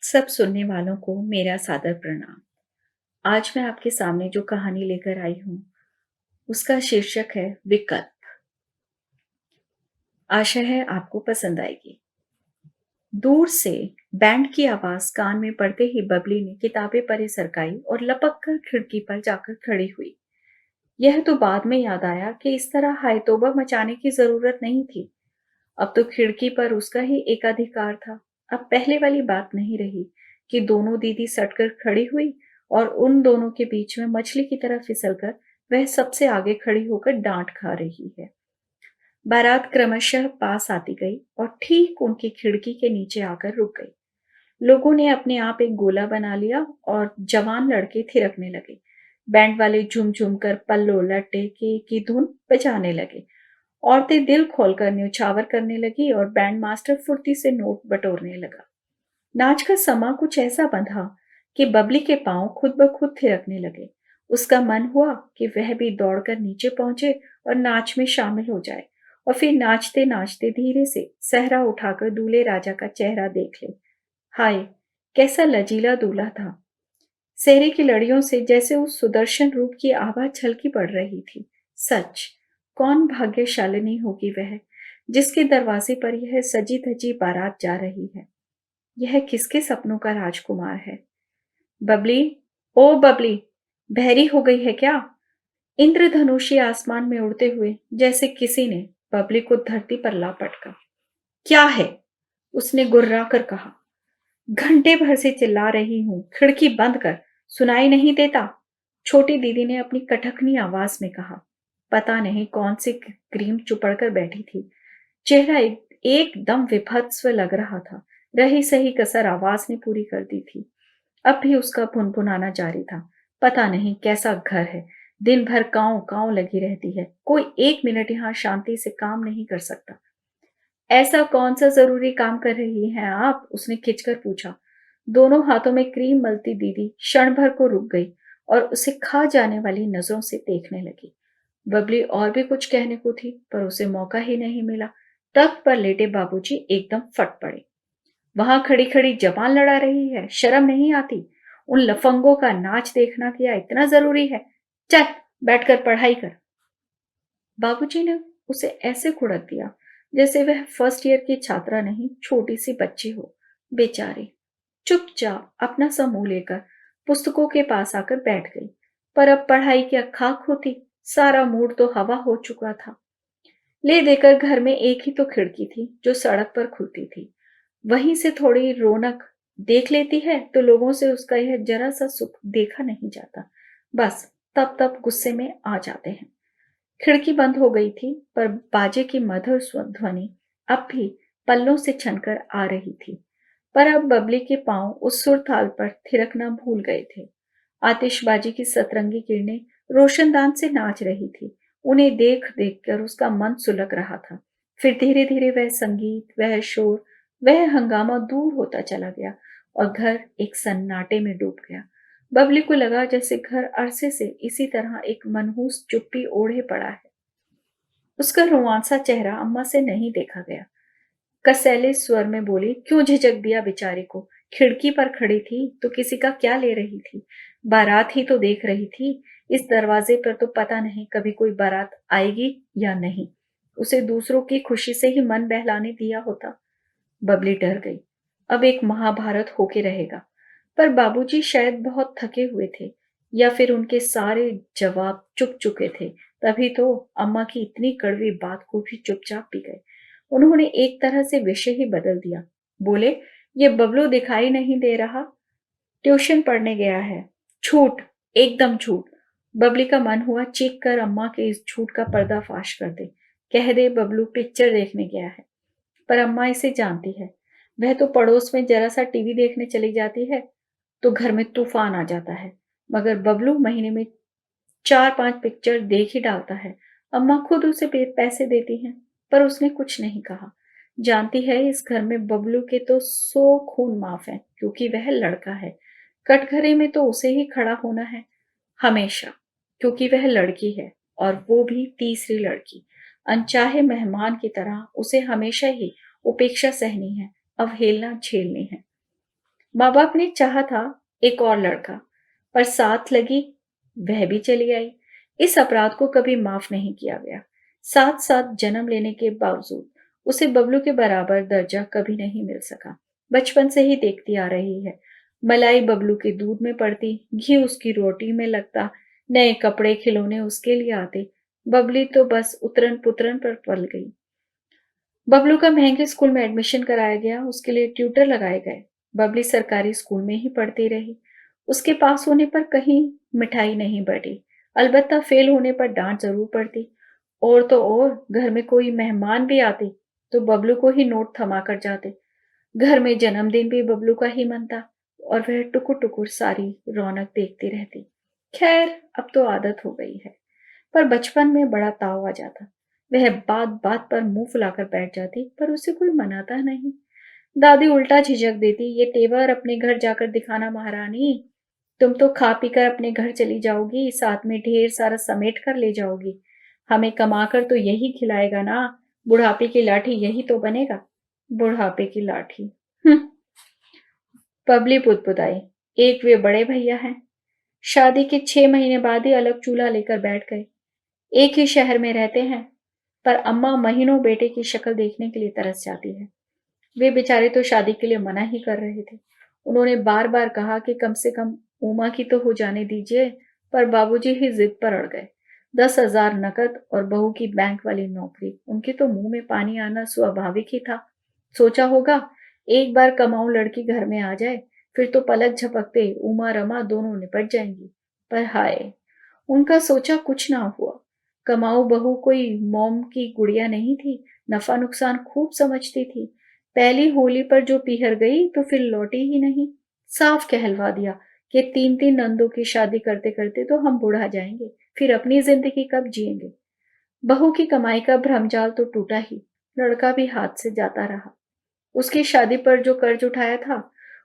सब सुनने वालों को मेरा सादर प्रणाम। आज मैं आपके सामने जो कहानी लेकर आई हूँ, उसका शीर्षक है विकल्प। आशा है आपको पसंद आएगी। दूर से बैंड की आवाज कान में पड़ते ही बबली ने किताबें परे सरकाई और लपक कर खिड़की पर जाकर खड़ी हुई। यह तो बाद में याद आया कि इस तरह हाय तौबा मचाने की जरूरत नहीं थी। अब तो खिड़की पर उसका ही एकाधिकार था। अब पहले वाली बात नहीं रही कि दोनों दीदी सटकर खड़ी हुई और उन दोनों के बीच में मछली की तरह फिसलकर वह सबसे आगे खड़ी होकर डांट खा रही है। बारात क्रमशः पास आती गई और ठीक उनकी खिड़की के नीचे आकर रुक गई। लोगों ने अपने आप एक गोला बना लिया और जवान लड़के थिरकने लगे। बैंड वाले झूम झूम कर पल्लो लट्टे की धुन बजाने लगे। औरतें दिल खोलकर न्यौछावर करने लगी और बैंड मास्टर फुर्ती से नोट बटोरने लगा। नाच का समा कुछ ऐसा बंधा कि बबली के पांव खुद ब खुद थिरकने लगे। उसका मन हुआ कि वह भी दौड़कर नीचे पहुंचे और नाच में शामिल हो जाए और फिर नाचते नाचते धीरे से सहरा उठाकर दूल्हे राजा का चेहरा देख ले। हाय, कैसा लजीला दूल्हा था। सेहरे की लड़ियों से जैसे उस सुदर्शन रूप की आभा छलकी पड़ रही थी। सच, कौन भाग्यशालिनी होगी वह, जिसके दरवाजे पर यह सजी धजी बारात जा रही है। यह किसके सपनों का राजकुमार है। बबली, ओ बबली, बहरी हो गई है क्या। इंद्रधनुषी आसमान में उड़ते हुए जैसे किसी ने बबली को धरती पर ला पटका। क्या है, उसने गुर्रा कर कहा। घंटे भर से चिल्ला रही हूं, खिड़की बंद कर, सुनाई नहीं देता। छोटी दीदी ने अपनी कटखनी आवाज में कहा। पता नहीं कौन सी क्रीम चुपड़कर बैठी थी। चेहरा एकदम विभत्स लग रहा था। रही सही कसर आवाज ने पूरी कर दी थी। अब भी उसका भुनभुनाना जारी था। पता नहीं कैसा घर है, दिन भर कांव कांव लगी रहती है। कोई एक मिनट यहाँ शांति से काम नहीं कर सकता। ऐसा कौन सा जरूरी काम कर रही हैं आप, उसने खिंचकर पूछा। दोनों हाथों में क्रीम मलती दीदी क्षण भर को रुक गई और उसे खा जाने वाली नजरों से देखने लगी। बबली और भी कुछ कहने को थी, पर उसे मौका ही नहीं मिला। तख्त पर लेटे बाबूजी एकदम फट पड़े। वहां खड़ी खड़ी जबान लड़ा रही है, शर्म नहीं आती। उन लफंगों का नाच देखना क्या इतना जरूरी है। चल, बैठकर पढ़ाई कर। बाबूजी ने उसे ऐसे कुड़क दिया जैसे वह फर्स्ट ईयर की छात्रा नहीं, छोटी सी बच्ची हो। बेचारी चुपचाप अपना सा मुंह लेकर पुस्तकों के पास आकर बैठ गई। पर अब पढ़ाई क्या खाक होती। सारा मूड तो हवा हो चुका था। ले देकर घर में एक ही तो खिड़की थी जो सड़क पर खुलती थी। वहीं से थोड़ी रौनक देख लेती है तो लोगों से उसका यह जरा सा सुख देखा नहीं जाता। बस तब तब गुस्से में आ जाते हैं। खिड़की बंद हो गई थी, पर बाजे की मधुर ध्वनि अब भी पल्लों से छनकर आ रही थी। पर अब बबली के पांव उस सुर ताल पर थिरकना भूल गए थे। आतिशबाजी की सतरंगी किरणें रोशनदान से नाच रही थी। उन्हें देख देख कर उसका मन सुलग रहा था। फिर धीरे धीरे वह संगीत, वह शोर, वह हंगामा दूर होता चला गया और घर एक सन्नाटे में डूब गया। बबली को लगा जैसे घर अरसे से इसी तरह एक मनहूस चुप्पी ओढ़े पड़ा है। उसका रुआंसा चेहरा अम्मा से नहीं देखा गया। कसैले स्वर में बोली, क्यों झिझक दिया बेचारी को। खिड़की पर खड़ी थी तो किसी का क्या ले रही थी। बारात ही तो देख रही थी। इस दरवाजे पर तो पता नहीं कभी कोई बारात आएगी या नहीं। उसे दूसरों की खुशी से ही मन बहलाने दिया होता। बबली डर गई। अब एक महाभारत होके रहेगा। पर बाबूजी शायद बहुत थके हुए थे या फिर उनके सारे जवाब चुक चुके थे। तभी तो अम्मा की इतनी कड़वी बात को भी चुपचाप पी गए। उन्होंने एक तरह से विषय ही बदल दिया। बोले, ये बबलू दिखाई नहीं दे रहा, ट्यूशन पढ़ने गया है। झूठ, एकदम झूठ। बबली का मन हुआ चीख कर अम्मा के इस झूठ का पर्दाफाश कर दे। कह दे बबलू पिक्चर देखने गया है। पर अम्मा इसे जानती है। वह तो पड़ोस में जरा सा टीवी देखने चली जाती है तो घर में तूफान आ जाता है। मगर बबलू महीने में 4-5 पिक्चर देख ही डालता है। अम्मा खुद उसे पैसे देती हैं, पर उसने कुछ नहीं कहा। जानती है इस घर में बबलू के तो 100 खून माफ है, क्योंकि वह लड़का है। कटघरे में तो उसे ही खड़ा होना है हमेशा, क्योंकि वह लड़की है और वो भी तीसरी लड़की। अनचाहे मेहमान की तरह उसे हमेशा ही उपेक्षा सहनी है, अवहेलना झेलनी है। माँ बाप ने चाहा था एक और लड़का, पर साथ लगी वह भी चली आई। इस अपराध को कभी माफ नहीं किया गया। साथ साथ जन्म लेने के बावजूद उसे बबलू के बराबर दर्जा कभी नहीं मिल सका। बचपन से ही देखती आ रही है, मलाई बबलू के दूध में पड़ती, घी उसकी रोटी में लगता, नए कपड़े खिलौने उसके लिए आते। बबली तो बस उतरन पुतरन पर पल गई। बबलू का महंगे स्कूल में एडमिशन कराया गया, उसके लिए ट्यूटर लगाए गए। बबली सरकारी स्कूल में ही पढ़ती रही। उसके पास होने पर कहीं मिठाई नहीं बटी, अलबत्ता फेल होने पर डांट जरूर पड़ती। और तो और घर में कोई मेहमान भी आते तो बबलू को ही नोट थमा कर जाते। घर में जन्मदिन भी बबलू का ही मनता और वह टुकुर टुकुर सारी रौनक देखती रहती। खैर, अब तो आदत हो गई है, पर बचपन में बड़ा ताव आ जाता। वह बात बात पर मुंह फुलाकर बैठ जाती, पर उसे कोई मनाता नहीं। दादी उल्टा झिझक देती, ये तेवर अपने घर जाकर दिखाना महारानी। तुम तो खा पी कर अपने घर चली जाओगी, साथ में ढेर सारा समेट कर ले जाओगी। हमें कमाकर तो यही खिलाएगा ना। बुढ़ापे की लाठी यही तो बनेगा। बुढ़ापे की लाठी। बबली बुदबुदाई। एक वे बड़े भैया हैं, शादी के 6 महीने बाद ही अलग चूल्हा लेकर बैठ गए। एक ही शहर में रहते हैं, पर अम्मा महीनों बेटे की शक्ल देखने के लिए तरस जाती है। वे बेचारे तो शादी के लिए मना ही कर रहे थे। उन्होंने बार बार कहा कि कम से कम उमा की तो हो जाने दीजिए, पर बाबूजी ही जिद पर अड़ गए। 10,000 नकद और बहू की बैंक वाली नौकरी, उनके तो मुंह में पानी आना स्वाभाविक ही था। सोचा होगा एक बार कमाऊ लड़की घर में आ जाए, फिर तो पलक झपकते उमा रमा दोनों निपट जाएंगी। पर हाय, उनका सोचा कुछ ना हुआ। कमाऊ बहू कोई मोम की गुड़िया नहीं थी, नफा नुकसान खूब समझती थी। पहली होली पर जो पीहर गई तो फिर लौटी ही नहीं। साफ कहलवा दिया कि 3-3 नंदों की शादी करते करते तो हम बूढ़ा जाएंगे, फिर अपनी जिंदगी कब जिएंगे। बहू की कमाई का भ्रमजाल तो टूटा ही, लड़का भी हाथ से जाता रहा। उसकी शादी पर जो कर्ज उठाया था,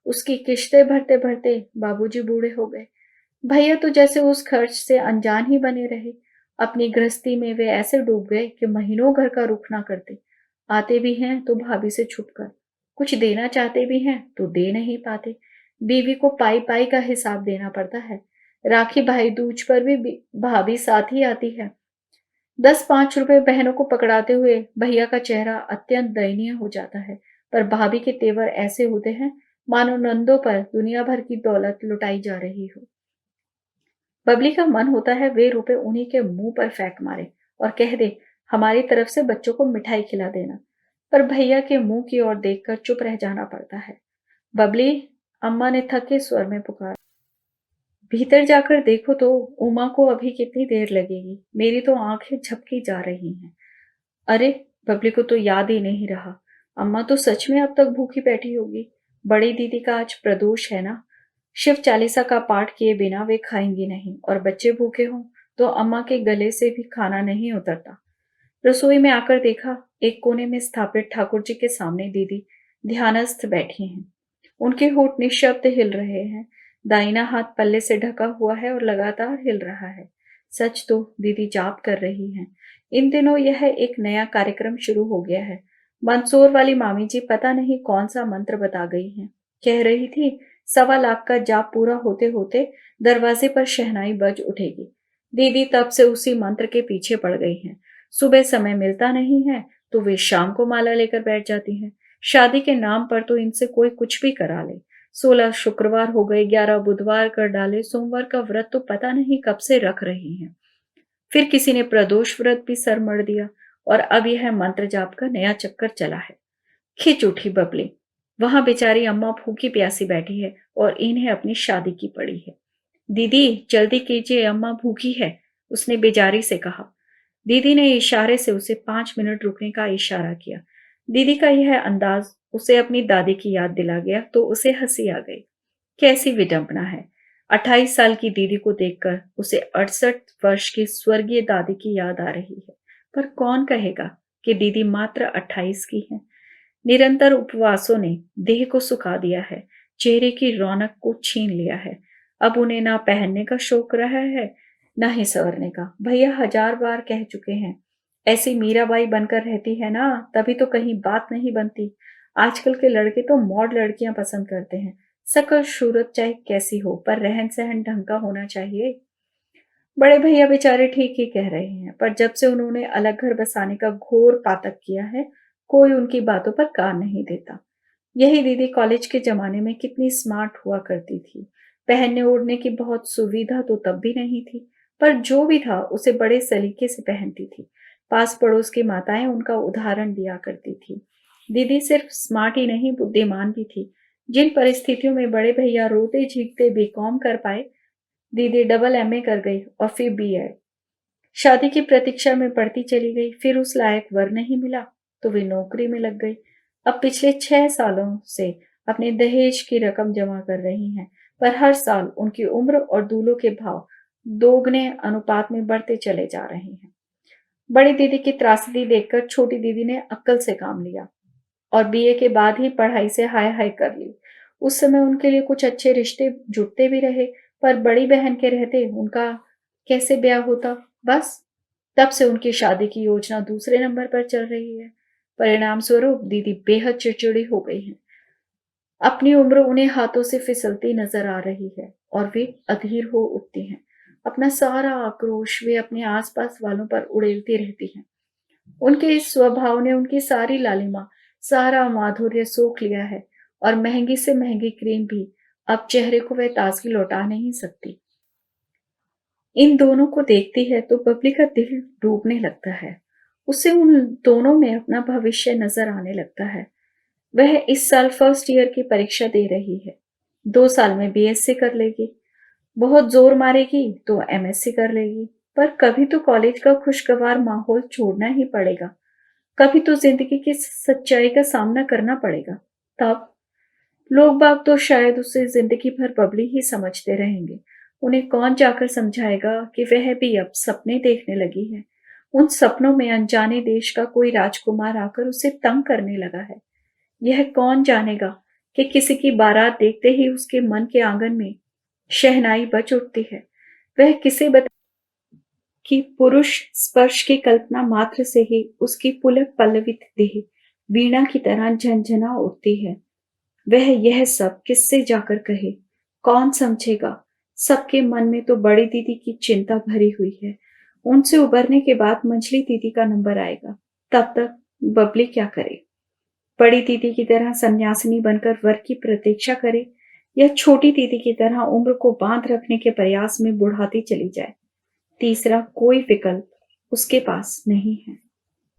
उसकी किश्तें भरते भरते बाबूजी बूढ़े हो गए। भैया तो जैसे उस खर्च से अनजान ही बने रहे। अपनी गृहस्थी में वे ऐसे डूब गए कि महीनों घर का रुख ना करते। आते भी हैं तो भाभी से छुपकर, कुछ देना चाहते भी हैं तो दे नहीं पाते। बीवी को पाई पाई का हिसाब देना पड़ता है। राखी भाई दूज पर भी भाभी साथ ही आती है। 10-5 रुपए बहनों को पकड़ाते हुए भैया का चेहरा अत्यंत दयनीय हो जाता है, पर भाभी के तेवर ऐसे होते हैं मानो नंदों पर दुनिया भर की दौलत लुटाई जा रही हो। बबली का मन होता है वे रुपए उन्हीं के मुंह पर फेंक मारे और कह दे, हमारी तरफ से बच्चों को मिठाई खिला देना। पर भैया के मुंह की ओर देखकर चुप रह जाना पड़ता है। बबली, अम्मा ने थके स्वर में पुकारा। भीतर जाकर देखो तो उमा को अभी कितनी देर लगेगी। मेरी तो आंखें झपकी जा रही हैं। अरे, बबली को तो याद ही नहीं रहा। अम्मा तो सच में अब तक भूखी बैठी होगी। बड़ी दीदी का आज प्रदोष है ना। शिव चालीसा का पाठ किए बिना वे खाएंगी नहीं, और बच्चे भूखे हों तो अम्मा के गले से भी खाना नहीं उतरता। रसोई में आकर देखा, एक कोने में स्थापित ठाकुर जी के सामने दीदी ध्यानस्थ बैठी हैं। उनके होंठ निःशब्द हिल रहे हैं। दाहिना हाथ पल्ले से ढका हुआ है और लगातार हिल रहा है। सच तो दीदी जाप कर रही हैं। इन दिनों यह एक नया कार्यक्रम शुरू हो गया है। मंदसौर वाली मामी जी पता नहीं कौन सा मंत्र बता गई हैं। कह रही थी 1.25 लाख का जाप पूरा होते होते दरवाजे पर शहनाई बज उठेगी। दीदी तब से उसी मंत्र के पीछे पड़ गई हैं। सुबह समय मिलता नहीं है तो वे शाम को माला लेकर बैठ जाती हैं। शादी के नाम पर तो इनसे कोई कुछ भी करा ले। 16 शुक्रवार हो गए, 11 बुधवार कर डाले, सोमवार का व्रत तो पता नहीं कब से रख रही हैं। फिर किसी ने प्रदोष व्रत भी सर मर दिया, और अब यह मंत्र जाप का नया चक्कर चला है। खिंच उठी बबली। वहां बेचारी अम्मा भूखी प्यासी बैठी है और इन्हें अपनी शादी की पड़ी है। दीदी जल्दी कीजिए, अम्मा भूखी है, उसने बेजारी से कहा। दीदी ने इशारे से उसे 5 मिनट रुकने का इशारा किया। दीदी का यह अंदाज उसे अपनी दादी की याद दिला गया तो उसे हंसी आ गई। कैसी विडंबना है। 28 साल की दीदी को देखकर उसे 68 वर्ष की स्वर्गीय दादी की याद आ रही है। पर कौन कहेगा कि दीदी मात्र 28 की है। निरंतर उपवासों ने देह को सुखा दिया है, चेहरे की रौनक को छीन लिया है। अब उन्हें ना पहनने का शौक रहा है, ना ही संवरने का। भैया 1000 बार कह चुके हैं, ऐसी मीराबाई बनकर रहती है ना, तभी तो कहीं बात नहीं बनती। आजकल के लड़के तो मॉड लड़कियां पसंद करते हैं। शकल सूरत चाहे कैसी हो, पर रहन सहन ढंग का होना चाहिए। बड़े भैया बेचारे ठीक ही कह रहे हैं, पर जब से उन्होंने अलग घर बसाने का घोर पातक किया है, कोई उनकी बातों पर कान नहीं देता। यही दीदी कॉलेज के जमाने में कितनी स्मार्ट हुआ करती थी। पहनने ओढ़ने की बहुत सुविधा तो तब भी नहीं थी, पर जो भी था उसे बड़े सलीके से पहनती थी। पास पड़ोस की माताएं उनका उदाहरण दिया करती थी। दीदी सिर्फ स्मार्ट ही नहीं, बुद्धिमान भी थी। जिन परिस्थितियों में बड़े भैया रोते झीकते बीकॉम कर पाए, दीदी डबल एमए कर गई और फिर बीएड। शादी की प्रतीक्षा में पढ़ती चली गई, फिर उस लायक वर नहीं मिला तो वे नौकरी में लग गई। अब पिछले 6 सालों से अपने दहेज की रकम जमा कर रही हैं, पर हर साल उनकी उम्र और दूल्हों के भाव दोगुने अनुपात में बढ़ते चले जा रहे हैं। बड़ी दीदी की त्रासदी देखकर छोटी दीदी ने अक्ल से काम लिया और बीए के बाद ही पढ़ाई से हाय हाय कर ली। उस समय उनके लिए कुछ अच्छे रिश्ते जुटते भी रहे, पर बड़ी बहन के रहते उनका कैसे ब्याह होता। बस तब से उनकी शादी की योजना दूसरे नंबर पर चल रही है। परिणाम स्वरूप दीदी बेहद चिड़चिड़ी हो गई हैं। अपनी उम्र उन्हें हाथों से फिसलती नजर आ रही है और वे अधीर हो उठती हैं। अपना सारा आक्रोश वे अपने आसपास वालों पर उड़ेलती रहती हैं। उनके इस स्वभाव ने उनकी सारी लालिमा, सारा माधुर्य सोख लिया है और महंगी से महंगी क्रीम भी अब चेहरे को वह ताजगी लौटा नहीं सकती। इन दोनों को देखती है तो बबली का दिल डूबने लगता है। उसे उन दोनों में अपना भविष्य नजर आने लगता है। वह इस साल फर्स्ट ईयर की परीक्षा दे रही है। 2 साल में बीएससी कर लेगी। बहुत जोर मारेगी तो एमएससी कर लेगी। पर कभी तो कॉलेज का खुशगवार माहौल छोड़ना ही पड़ेगा। कभी तो जिंदगी की सच्चाई का सामना करना पड़ेगा। तब लोग बाग तो शायद उसे जिंदगी भर बबली ही समझते रहेंगे। उन्हें कौन जाकर समझाएगा कि वह भी अब सपने देखने लगी है। उन सपनों में अनजाने देश का कोई राजकुमार आकर उसे तंग करने लगा है। यह कौन जानेगा कि किसी की बारात देखते ही उसके मन के आंगन में शहनाई बज उठती है। वह किसे बता कि पुरुष स्पर्श की कल्पना मात्र से ही उसकी पुलक पल्लवित देह वीणा की तरह झंझना उठती है। वह यह सब किससे जाकर कहे? कौन समझेगा? सबके मन में तो बड़ी दीदी की चिंता भरी हुई है। उनसे उबरने के बाद मंझली दीदी का नंबर आएगा। तब तक बबली क्या करे? बड़ी दीदी की तरह सन्यासिनी बनकर वर की प्रतीक्षा करे या छोटी दीदी की तरह उम्र को बांध रखने के प्रयास में बुढ़ाती चली जाए। तीसरा कोई विकल्प उसके पास नहीं है।